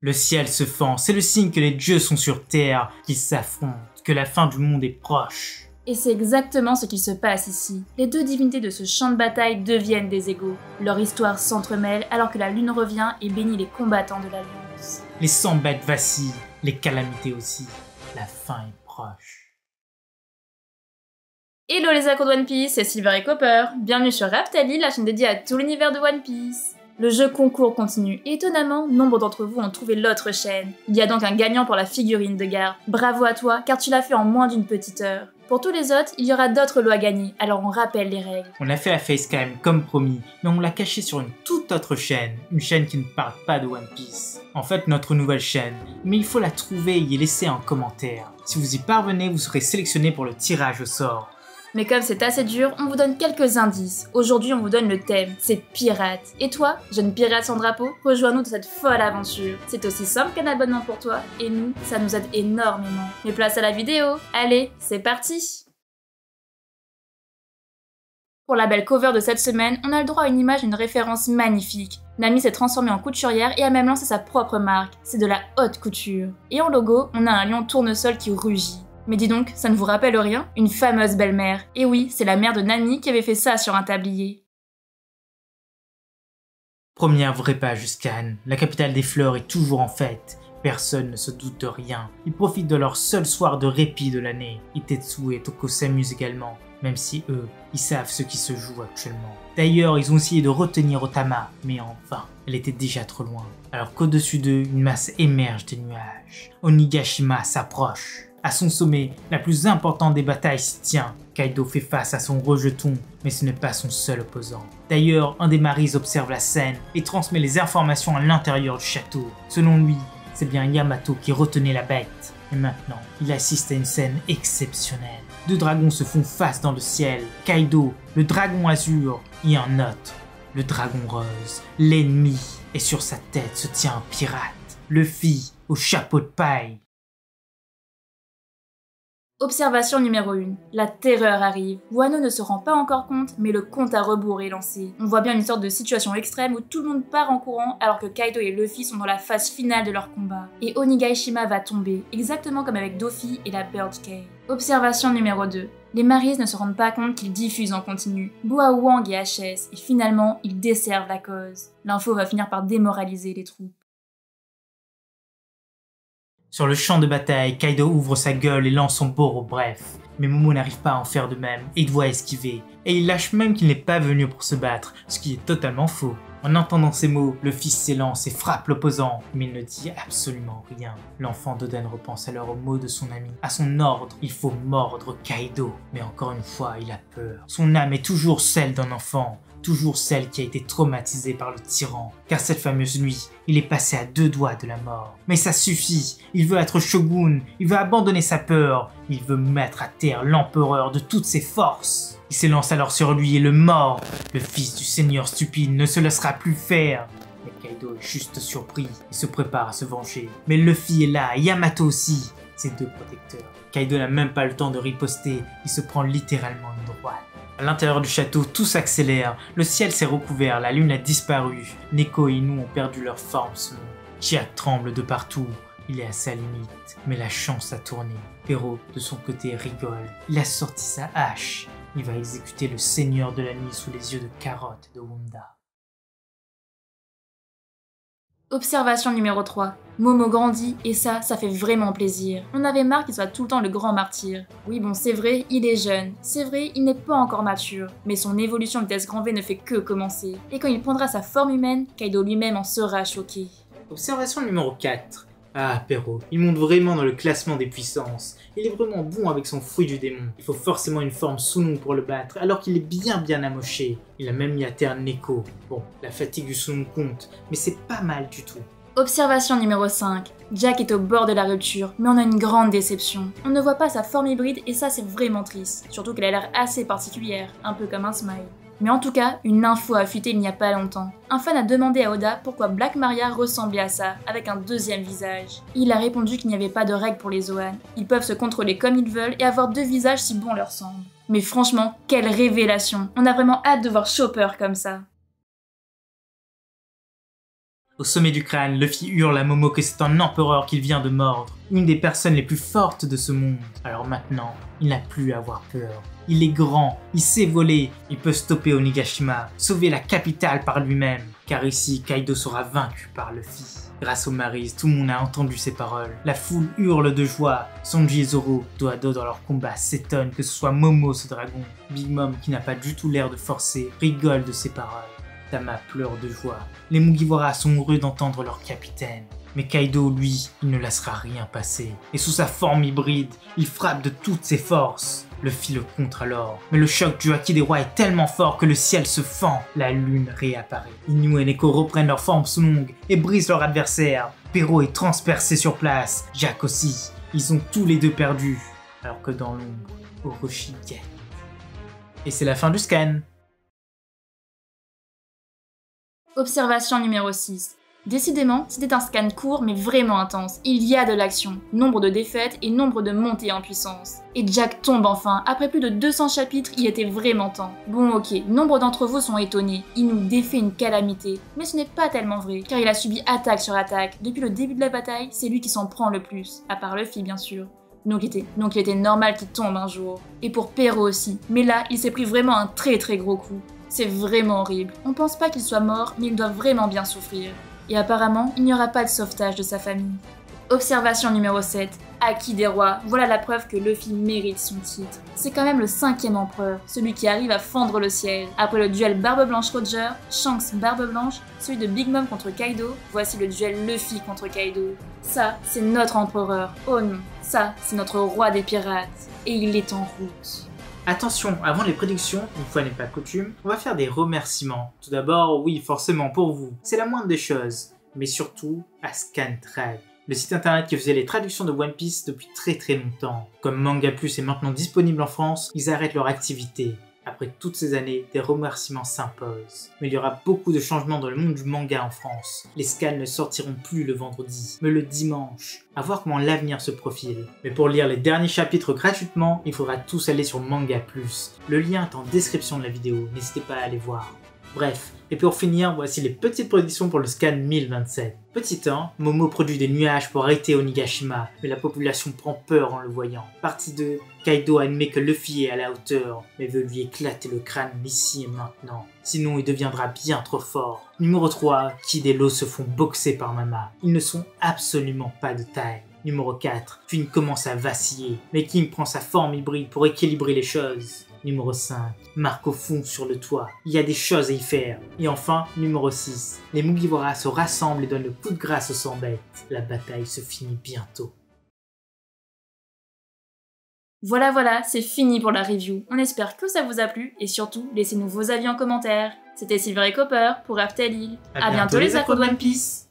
Le ciel se fend, c'est le signe que les dieux sont sur terre, qu'ils s'affrontent, que la fin du monde est proche. Et c'est exactement ce qui se passe ici. Les deux divinités de ce champ de bataille deviennent des égaux. Leur histoire s'entremêle alors que la lune revient et bénit les combattants de l'Alliance. Les 100 bêtes vacillent, les calamités aussi. La fin est proche. Hello les accros de One Piece, c'est Silver et Copper. Bienvenue sur Raftali, la chaîne dédiée à tout l'univers de One Piece. Le jeu concours continue et étonnamment, nombre d'entre vous ont trouvé l'autre chaîne. Il y a donc un gagnant pour la figurine de garde. Bravo à toi, car tu l'as fait en moins d'une petite heure. Pour tous les autres, il y aura d'autres lots à gagner, alors on rappelle les règles. On a fait la facecam comme promis, mais on l'a caché sur une toute autre chaîne, une chaîne qui ne parle pas de One Piece. En fait, notre nouvelle chaîne, mais il faut la trouver et y laisser un commentaire. Si vous y parvenez, vous serez sélectionné pour le tirage au sort. Mais comme c'est assez dur, on vous donne quelques indices. Aujourd'hui, on vous donne le thème, c'est pirate. Et toi, jeune pirate sans drapeau, rejoins-nous dans cette folle aventure. C'est aussi simple qu'un abonnement pour toi, et nous, ça nous aide énormément. Mais place à la vidéo, allez, c'est parti! Pour la belle cover de cette semaine, on a le droit à une image d'une référence magnifique. Nami s'est transformée en couturière et a même lancé sa propre marque, c'est de la haute couture. Et en logo, on a un lion tournesol qui rugit. Mais dis donc, ça ne vous rappelle rien? Une fameuse belle-mère. Et oui, c'est la mère de Nami qui avait fait ça sur un tablier. Première vraie page Scan, la capitale des fleurs est toujours en fête. Personne ne se doute de rien. Ils profitent de leur seul soir de répit de l'année. Itetsu et Toko s'amusent également, même si eux, ils savent ce qui se joue actuellement. D'ailleurs, ils ont essayé de retenir Otama, mais en vain. Elle était déjà trop loin. Alors qu'au-dessus d'eux, une masse émerge des nuages. Onigashima s'approche. À son sommet, la plus importante des batailles s'y tient. Kaido fait face à son rejeton, mais ce n'est pas son seul opposant. D'ailleurs, un des maris observe la scène et transmet les informations à l'intérieur du château. Selon lui, c'est bien Yamato qui retenait la bête. Et maintenant, il assiste à une scène exceptionnelle. Deux dragons se font face dans le ciel. Kaido, le dragon azur, et un autre, le dragon rose, l'ennemi. Et sur sa tête se tient un pirate, Luffy, au chapeau de paille. Observation numéro 1. La terreur arrive. Wano ne se rend pas encore compte, mais le compte à rebours est lancé. On voit bien une sorte de situation extrême où tout le monde part en courant alors que Kaido et Luffy sont dans la phase finale de leur combat. Et Onigashima va tomber, exactement comme avec Doffy et la Bird Cage. Observation numéro 2. Les Maris ne se rendent pas compte qu'ils diffusent en continu. Boa Wang et HS, et finalement, ils desservent la cause. L'info va finir par démoraliser les troupes. Sur le champ de bataille, Kaido ouvre sa gueule et lance son boro bref. Mais Momo n'arrive pas à en faire de même et doit esquiver. Et il lâche même qu'il n'est pas venu pour se battre, ce qui est totalement faux. En entendant ces mots, le fils s'élance et frappe l'opposant, mais il ne dit absolument rien. L'enfant d'Oden repense alors aux mots de son ami. À son ordre, il faut mordre Kaido. Mais encore une fois, il a peur. Son âme est toujours celle d'un enfant. Toujours celle qui a été traumatisée par le tyran. Car cette fameuse nuit, il est passé à 2 doigts de la mort. Mais ça suffit, il veut être shogun, il veut abandonner sa peur, il veut mettre à terre l'empereur de toutes ses forces. Il s'élance alors sur lui et le mord. Le fils du seigneur stupide ne se laissera plus faire. Mais Kaido est juste surpris et se prépare à se venger. Mais Luffy est là, et Yamato aussi, ses 2 protecteurs. Kaido n'a même pas le temps de riposter, il se prend littéralement une droite. À l'intérieur du château, tout s'accélère, le ciel s'est recouvert, la lune a disparu, Neko et Inu ont perdu leur forme selon. Jack tremble de partout, il est à sa limite, mais la chance a tourné. Pero, de son côté, rigole, il a sorti sa hache, il va exécuter le seigneur de la nuit sous les yeux de Carotte et de Wanda. Observation numéro 3. Momo grandit et ça fait vraiment plaisir. On avait marre qu'il soit tout le temps le grand martyr. Oui bon c'est vrai, il est jeune. C'est vrai, il n'est pas encore mature. Mais son évolution vitesse grand V ne fait que commencer. Et quand il prendra sa forme humaine, Kaido lui-même en sera choqué. Observation numéro 4. Ah, Pero, il monte vraiment dans le classement des puissances. Il est vraiment bon avec son fruit du démon. Il faut forcément une forme Sunun pour le battre, alors qu'il est bien amoché. Il a même mis à terre Neko. Bon, la fatigue du Sunun compte, mais c'est pas mal du tout. Observation numéro 5. Jack est au bord de la rupture, mais on a une grande déception. On ne voit pas sa forme hybride et ça c'est vraiment triste. Surtout qu'elle a l'air assez particulière, un peu comme un smile. Mais en tout cas, une info a fuité il n'y a pas longtemps. Un fan a demandé à Oda pourquoi Black Maria ressemblait à ça, avec un deuxième visage. Il a répondu qu'il n'y avait pas de règle pour les Zoan. Ils peuvent se contrôler comme ils veulent et avoir 2 visages si bon leur semble. Mais franchement, quelle révélation! On a vraiment hâte de voir Chopper comme ça. Au sommet du crâne, Luffy hurle à Momo que c'est un empereur qu'il vient de mordre, une des personnes les plus fortes de ce monde. Alors maintenant, il n'a plus à avoir peur. Il est grand, il sait voler, il peut stopper Onigashima, sauver la capitale par lui-même. Car ici, Kaido sera vaincu par Luffy. Grâce aux Maris, tout le monde a entendu ces paroles. La foule hurle de joie. Sanji et Zoro, dos à dos dans leur combat, s'étonnent que ce soit Momo ce dragon. Big Mom, qui n'a pas du tout l'air de forcer, rigole de ses paroles. Tama pleure de joie. Les Mugiwara sont heureux d'entendre leur capitaine. Mais Kaido, lui, il ne laissera rien passer. Et sous sa forme hybride, il frappe de toutes ses forces. Luffy le contre alors. Mais le choc du haki des rois est tellement fort que le ciel se fend. La lune réapparaît. Inoue et Neko reprennent leur forme longue et brisent leur adversaire. Pero est transpercé sur place. Jack aussi. Ils ont tous les deux perdu. Alors que dans l'ombre, Orochi gagne. Et c'est la fin du scan. Observation numéro 6. Décidément, c'était un scan court mais vraiment intense. Il y a de l'action, nombre de défaites et nombre de montées en puissance. Et Jack tombe enfin. Après plus de 200 chapitres, il était vraiment temps. Bon ok, nombre d'entre vous sont étonnés. Il nous défait une calamité. Mais ce n'est pas tellement vrai, car il a subi attaque sur attaque. Depuis le début de la bataille, c'est lui qui s'en prend le plus. À part Luffy bien sûr. Donc il était normal qu'il tombe un jour. Et pour Pero aussi. Mais là, il s'est pris vraiment un très gros coup. C'est vraiment horrible. On pense pas qu'il soit mort, mais il doit vraiment bien souffrir. Et apparemment, il n'y aura pas de sauvetage de sa famille. Observation numéro 7. Haki des rois. Voilà la preuve que Luffy mérite son titre. C'est quand même le 5e empereur, celui qui arrive à fendre le ciel. Après le duel Barbe Blanche Roger, Shanks Barbe Blanche, celui de Big Mom contre Kaido, voici le duel Luffy contre Kaido. Ça, c'est notre empereur. Oh non, ça, c'est notre roi des pirates. Et il est en route. Attention, avant les prédictions, une fois n'est pas coutume, on va faire des remerciements. Tout d'abord, oui, forcément pour vous, c'est la moindre des choses, mais surtout à Scantrad, le site internet qui faisait les traductions de One Piece depuis très longtemps. Comme Manga Plus est maintenant disponible en France, ils arrêtent leur activité. Après toutes ces années, des remerciements s'imposent. Mais il y aura beaucoup de changements dans le monde du manga en France. Les scans ne sortiront plus le vendredi, mais le dimanche. À voir comment l'avenir se profile. Mais pour lire les derniers chapitres gratuitement, il faudra tous aller sur Manga Plus. Le lien est en description de la vidéo, n'hésitez pas à aller voir. Bref, et pour finir, voici les petites prédictions pour le scan 1027. Petit 1, Momo produit des nuages pour arrêter Onigashima, mais la population prend peur en le voyant. Partie 2, Kaido admet que Luffy est à la hauteur, mais veut lui éclater le crâne ici et maintenant. Sinon il deviendra bien trop fort. Numéro 3, Kid et Law se font boxer par Mama. Ils ne sont absolument pas de taille. Numéro 4, Queen commence à vaciller, mais King prend sa forme hybride pour équilibrer les choses. Numéro 5, Marco fond sur le toit, il y a des choses à y faire. Et enfin, numéro 6, les Mugiwara se rassemblent et donnent le coup de grâce aux 100 bêtes. La bataille se finit bientôt. Voilà, c'est fini pour la review. On espère que ça vous a plu et surtout, laissez-nous vos avis en commentaire. C'était Silver et Copper pour After Lille. À bientôt les accros de One Piece.